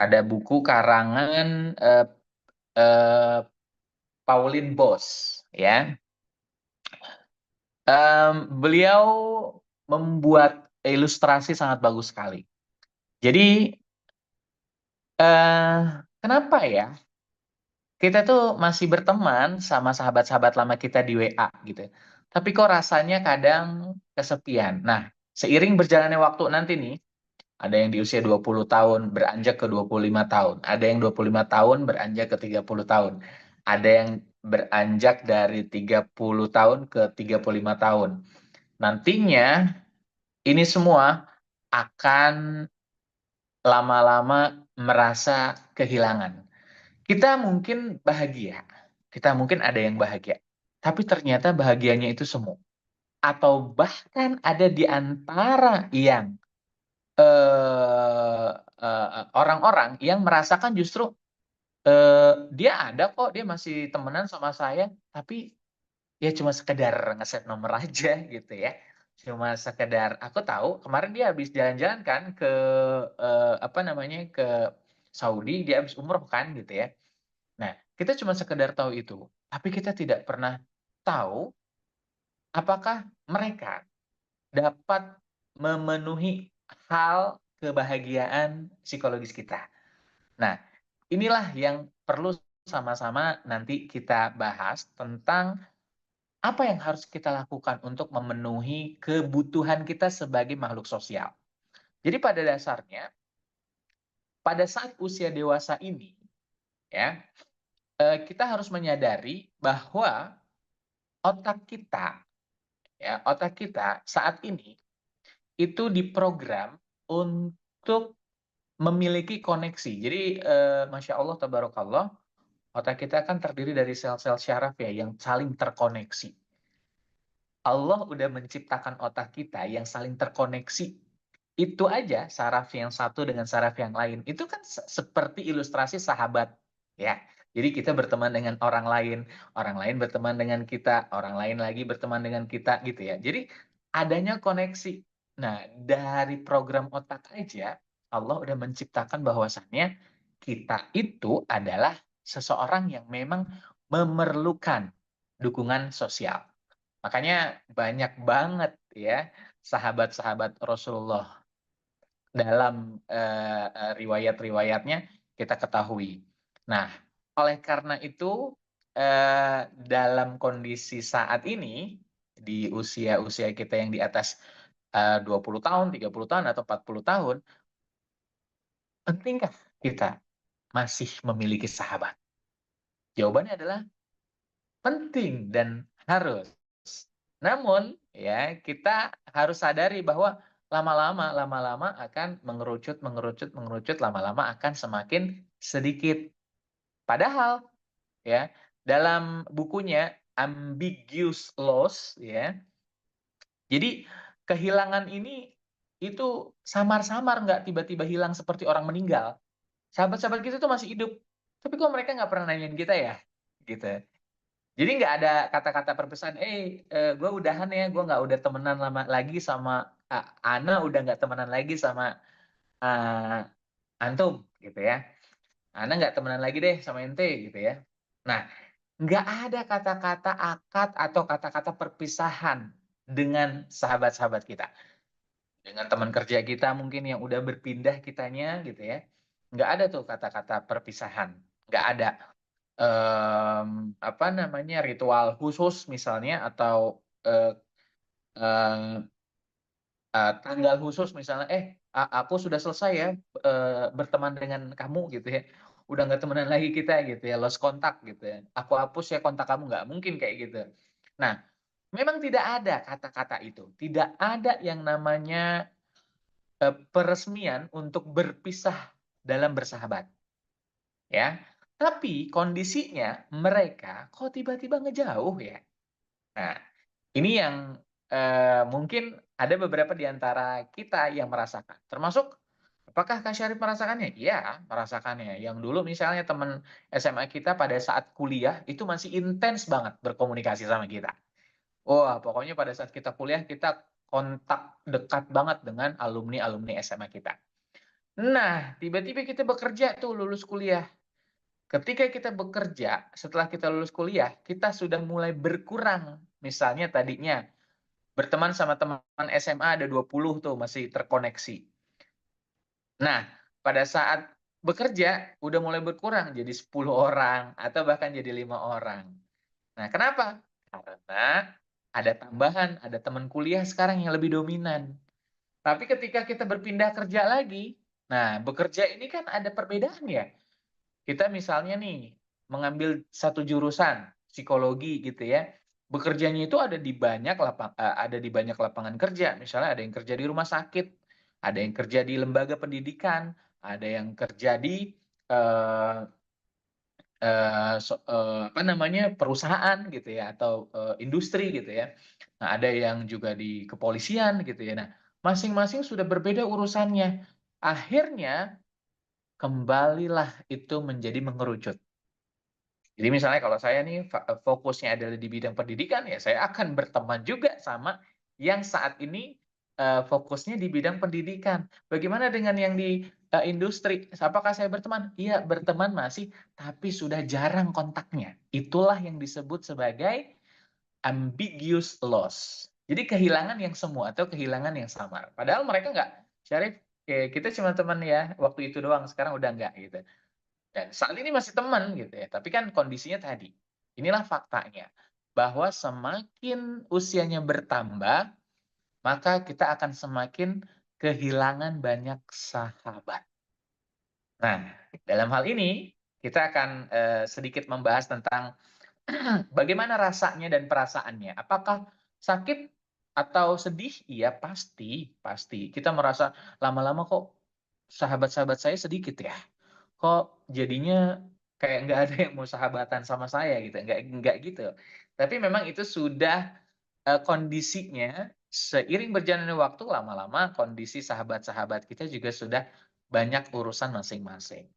Ada buku karangan eh, Pauline Bos, ya. Beliau membuat ilustrasi sangat bagus sekali. Jadi, kenapa ya kita tuh masih berteman sama sahabat-sahabat lama kita di WA gitu. Tapi kok rasanya kadang kesepian. Nah, seiring berjalannya waktu nanti nih, ada yang di usia 20 tahun beranjak ke 25 tahun. Ada yang 25 tahun beranjak ke 30 tahun. Ada yang beranjak dari 30 tahun ke 35 tahun. Nantinya ini semua akan lama-lama merasa kehilangan. Kita mungkin bahagia. Kita mungkin ada yang bahagia. Tapi ternyata bahagianya itu semu. Atau bahkan ada di antara yang orang-orang yang merasakan justru dia ada kok, dia masih temenan sama saya, tapi ya cuma sekedar nge-save nomor aja gitu ya. Cuma sekedar aku tahu kemarin dia habis jalan-jalan kan ke apa namanya, ke Saudi, dia habis umroh kan gitu ya. Nah, kita cuma sekedar tahu itu, tapi kita tidak pernah tahu apakah mereka dapat memenuhi hal kebahagiaan psikologis kita. Nah, inilah yang perlu sama-sama nanti kita bahas tentang apa yang harus kita lakukan untuk memenuhi kebutuhan kita sebagai makhluk sosial. Jadi pada dasarnya, pada saat usia dewasa ini, ya, kita harus menyadari bahwa otak kita, ya, otak kita saat ini itu diprogram untuk memiliki koneksi. Jadi, masya Allah, tabarakallah, otak kita kan terdiri dari sel-sel syaraf ya yang saling terkoneksi. Allah udah menciptakan otak kita yang saling terkoneksi. Itu aja saraf yang satu dengan saraf yang lain. Itu kan seperti ilustrasi sahabat, ya. Jadi kita berteman dengan orang lain berteman dengan kita, orang lain lagi berteman dengan kita gitu ya. Jadi adanya koneksi. Nah, dari program otak aja Allah udah menciptakan bahwasannya kita itu adalah seseorang yang memang memerlukan dukungan sosial. Makanya banyak banget ya sahabat-sahabat Rasulullah dalam riwayat-riwayatnya kita ketahui. Nah, oleh karena itu dalam kondisi saat ini di usia-usia kita yang di atas 20 tahun, 30 tahun atau 40 tahun, pentingkah kita masih memiliki sahabat? Jawabannya adalah penting dan harus. Namun, ya, kita harus sadari bahwa lama-lama akan mengerucut, lama-lama akan semakin sedikit. Padahal, ya, dalam bukunya Ambiguous Loss, ya, jadi kehilangan ini itu samar-samar, nggak tiba-tiba hilang seperti orang meninggal. Sahabat-sahabat kita tuh masih hidup, tapi kok mereka nggak pernah nanyain kita ya? Gitu. Jadi nggak ada kata-kata perpisahan, gue udahan ya, gue nggak udah temenan lama lagi sama Ana, udah nggak temenan lagi sama eee, antum, gitu ya. Ana nggak temenan lagi deh sama ente, gitu ya. Nah, nggak ada kata-kata akad atau kata-kata perpisahan dengan sahabat-sahabat kita. Dengan teman kerja kita mungkin yang udah berpindah kitanya, gitu ya. Nggak ada tuh kata-kata perpisahan, nggak ada. Apa namanya, ritual khusus misalnya atau, eee eee tanggal khusus misalnya, aku sudah selesai ya, berteman dengan kamu," gitu ya. Udah nggak temenan lagi kita gitu ya, lost contact gitu ya. "Aku hapus ya kontak kamu," nggak mungkin kayak gitu. Nah, memang tidak ada kata-kata itu, tidak ada yang namanya, peresmian untuk berpisah dalam bersahabat, ya. Tapi kondisinya mereka kok tiba-tiba ngejauh ya? Nah, ini yang, mungkin ada beberapa di antara kita yang merasakan, termasuk apakah Kak Syarif merasakannya? Iya, merasakannya. Yang dulu misalnya teman SMA kita pada saat kuliah, itu masih intens banget berkomunikasi sama kita. Wah, pokoknya pada saat kita kuliah, kita kontak dekat banget dengan alumni-alumni SMA kita. Nah, tiba-tiba kita bekerja tuh lulus kuliah. Ketika kita bekerja, setelah kita lulus kuliah, kita sudah mulai berkurang. Misalnya tadinya berteman sama teman SMA ada 20 tuh masih terkoneksi. Nah, pada saat bekerja udah mulai berkurang jadi 10 orang atau bahkan jadi 5 orang. Nah, kenapa? Karena ada tambahan, ada teman kuliah sekarang yang lebih dominan. Tapi ketika kita berpindah kerja lagi, nah bekerja ini kan ada perbedaan ya. Kita misalnya nih, mengambil satu jurusan, psikologi gitu ya, bekerjanya itu ada di banyak lapangan kerja, misalnya ada yang kerja di rumah sakit, ada yang kerja di lembaga pendidikan, ada yang kerja di, eee apa namanya, perusahaan gitu ya, atau, industri gitu ya. Nah, ada yang juga di kepolisian gitu ya. Nah, masing-masing sudah berbeda urusannya. Akhirnya, kembalilah itu menjadi mengerucut. Jadi misalnya kalau saya nih fokusnya adalah di bidang pendidikan, ya saya akan berteman juga sama yang saat ini, fokusnya di bidang pendidikan. Bagaimana dengan yang di, industri? Apakah saya berteman? Iya, berteman masih, tapi sudah jarang kontaknya. Itulah yang disebut sebagai ambiguous loss. Jadi kehilangan yang semu atau kehilangan yang samar. Padahal mereka nggak, "Syarif, kita cuma teman ya, waktu itu doang, sekarang udah nggak," gitu. Dan saat ini masih teman gitu ya, tapi kan kondisinya tadi, inilah faktanya, bahwa semakin usianya bertambah, maka kita akan semakin kehilangan banyak sahabat. Nah, dalam hal ini kita akan, sedikit membahas tentang bagaimana rasanya dan perasaannya. Apakah sakit atau sedih? Iya, pasti pasti. Kita merasa lama-lama kok sahabat-sahabat saya sedikit ya? Kok jadinya kayak nggak ada yang mau sahabatan sama saya gitu, nggak gitu. Tapi memang itu sudah, kondisinya seiring berjalannya waktu lama-lama kondisi sahabat-sahabat kita juga sudah banyak urusan masing-masing.